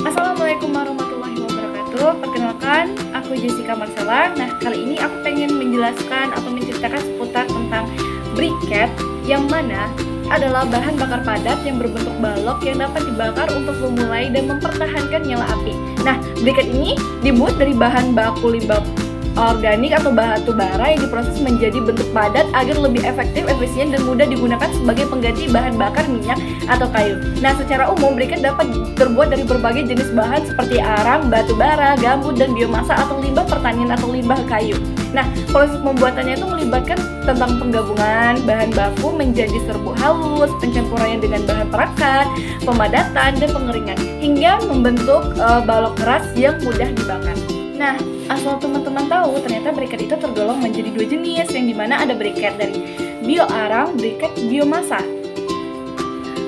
Assalamualaikum warahmatullahi wabarakatuh. Perkenalkan, aku Jessica Marcella. Nah, kali ini aku pengen menjelaskan atau menceritakan seputar tentang briket, yang mana adalah bahan bakar padat yang berbentuk balok yang dapat dibakar untuk memulai dan mempertahankan nyala api. Nah, briket ini dibuat dari bahan baku limbah organik atau batu bara yang diproses menjadi bentuk padat agar lebih efektif, efisien, dan mudah digunakan sebagai pengganti bahan bakar minyak atau kayu. Nah, secara umum briket dapat terbuat dari berbagai jenis bahan seperti arang, batu bara, gambut, dan biomasa atau limbah pertanian atau limbah kayu. Nah, proses pembuatannya itu melibatkan tentang penggabungan bahan baku menjadi serbuk halus, pencampurannya dengan bahan perekat, pemadatan, dan pengeringan hingga membentuk balok keras yang mudah dibakar. Nah, asal teman-teman tahu, ternyata briket itu tergolong menjadi dua jenis, yang dimana ada briket dari bioarang, briket biomasa.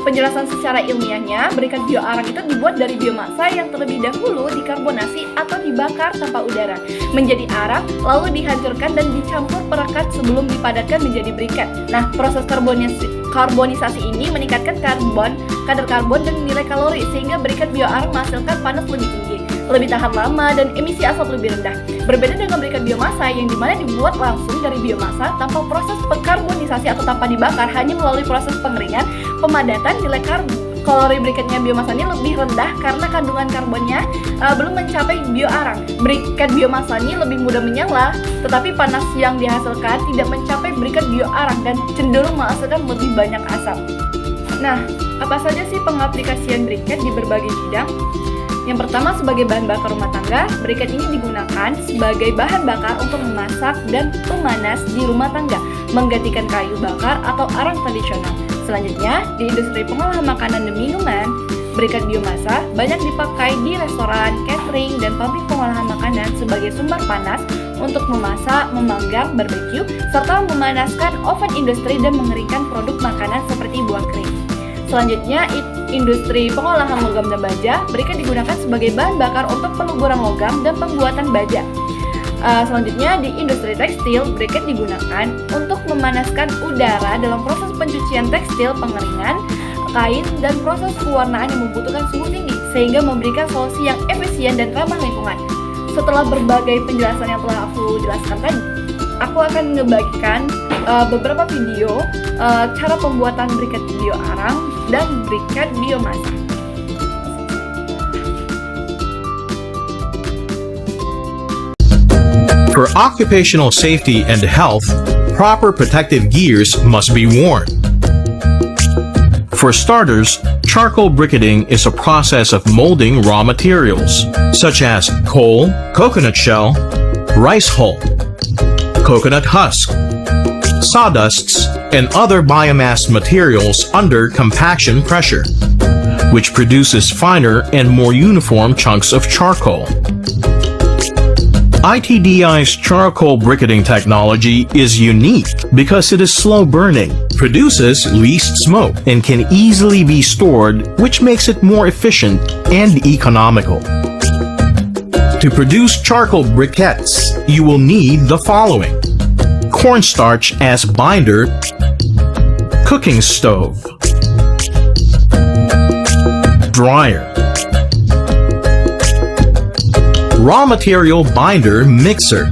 Penjelasan secara ilmiahnya, briket bioarang itu dibuat dari biomasa yang terlebih dahulu dikarbonasi atau dibakar tanpa udara menjadi arang, lalu dihancurkan dan dicampur perekat sebelum dipadatkan menjadi briket. Nah, proses karbonisasi ini meningkatkan kadar karbon dan nilai kalori, sehingga briket bioarang menghasilkan panas lebih tinggi, lebih tahan lama, dan emisi asap lebih rendah. Berbeda dengan briket biomasa yang dimana dibuat langsung dari biomasa tanpa proses karbonisasi atau tanpa dibakar, hanya melalui proses pengeringan, pemadatan. Nilai kalori briketnya biomasa ini lebih rendah karena kandungan karbonnya belum mencapai bioarang. Briket biomasa ini lebih mudah menyala, tetapi panas yang dihasilkan tidak mencapai briket bioarang dan cenderung menghasilkan lebih banyak asap. Nah, apa saja sih pengaplikasian briket di berbagai bidang? Yang pertama, sebagai bahan bakar rumah tangga, briket ini digunakan sebagai bahan bakar untuk memasak dan pemanas di rumah tangga, menggantikan kayu bakar atau arang tradisional. Selanjutnya, di industri pengolahan makanan dan minuman, briket biomasa banyak dipakai di restoran, catering, dan pabrik pengolahan makanan sebagai sumber panas untuk memasak, memanggang, barbeque, serta memanaskan oven industri dan mengeringkan produk makanan seperti buah kering. Selanjutnya, industri pengolahan logam dan baja, briket digunakan sebagai bahan bakar untuk peluburan logam dan pembuatan baja. Selanjutnya, di industri tekstil, briket digunakan untuk memanaskan udara dalam proses pencucian tekstil, pengeringan kain, dan proses pewarnaan yang membutuhkan suhu tinggi, sehingga memberikan solusi yang efisien dan ramah lingkungan. Setelah berbagai penjelasan yang telah aku jelaskan tadi, aku akan ngebagikan beberapa video cara pembuatan briket bioarang dan briket biomasa. For occupational safety and health, proper protective gears must be worn. For starters, charcoal briquetting is a process of molding raw materials, such as coal, coconut shell, rice hull, coconut husk, sawdusts, and other biomass materials under compaction pressure, which produces finer and more uniform chunks of charcoal. ITDI's charcoal briquetting technology is unique because it is slow burning, produces least smoke, and can easily be stored, which makes it more efficient and economical. To produce charcoal briquettes, you will need the following: cornstarch as binder, cooking stove, dryer, raw material binder mixer,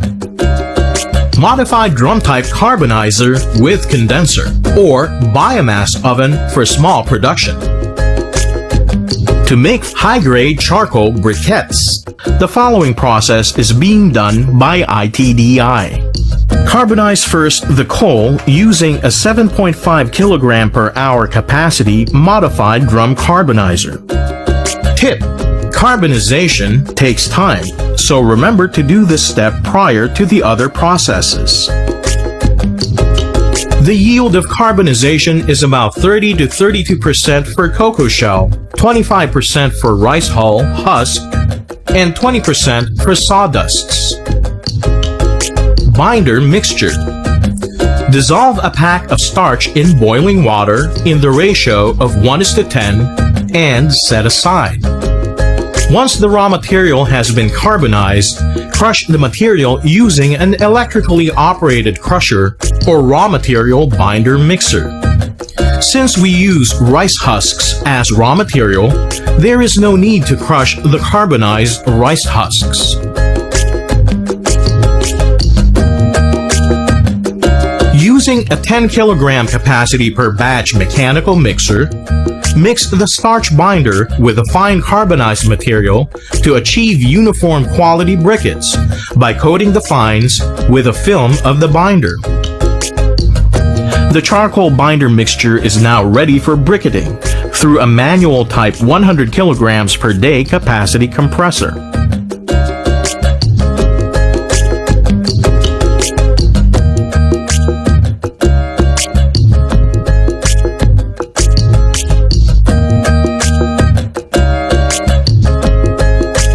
modified drum-type carbonizer with condenser, or biomass oven for small production. To make high-grade charcoal briquettes, the following process is being done by ITDI. Carbonize first the coal using a 7.5 kg per hour capacity modified drum carbonizer. Tip: carbonization takes time, so remember to do this step prior to the other processes. The yield of carbonization is about 30 to 32% for cocoa shell, 25% for rice hull husk, and 20% for sawdusts. Binder mixture. Dissolve a pack of starch in boiling water in the ratio of 1:10 and set aside. Once the raw material has been carbonized, crush the material using an electrically operated crusher or raw material binder mixer. Since we use rice husks as raw material, there is no need to crush the carbonized rice husks. Using a 10 kilogram capacity per batch mechanical mixer, mix the starch binder with the fine carbonized material to achieve uniform quality briquettes by coating the fines with a film of the binder. The charcoal binder mixture is now ready for briquetting through a manual type 100 kilograms per day capacity compressor.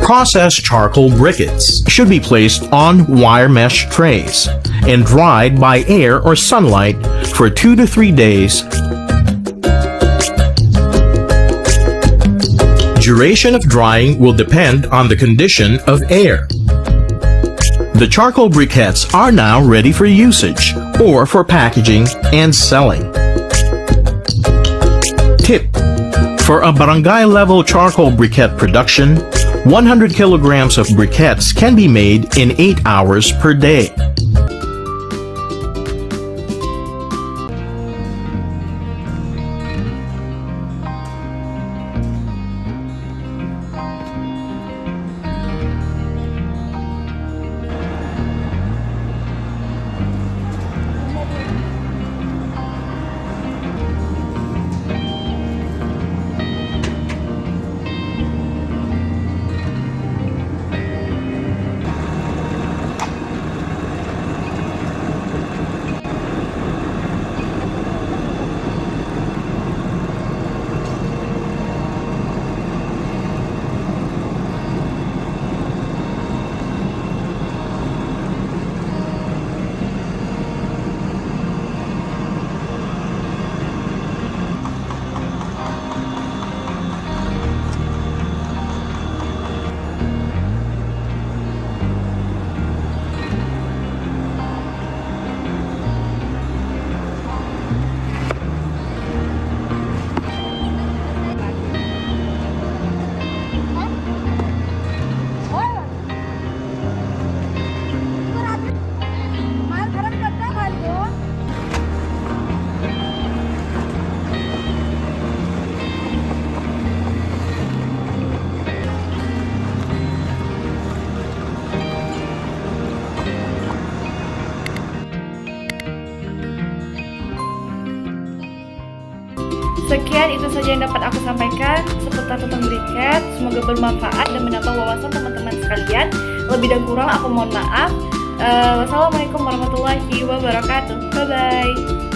Processed charcoal briquettes should be placed on wire mesh trays and dried by air or sunlight for 2 to 3 days. Duration of drying will depend on the condition of air. The charcoal briquettes are now ready for usage or for packaging and selling. Tip: for a barangay level charcoal briquette production, 100 kilograms of briquettes can be made in 8 hours per day. Sekian itu saja yang dapat aku sampaikan seputar tentang briquette. Semoga bermanfaat dan menambah wawasan teman-teman sekalian. Lebih dan kurang aku mohon maaf. Wassalamualaikum warahmatullahi wabarakatuh. Bye bye.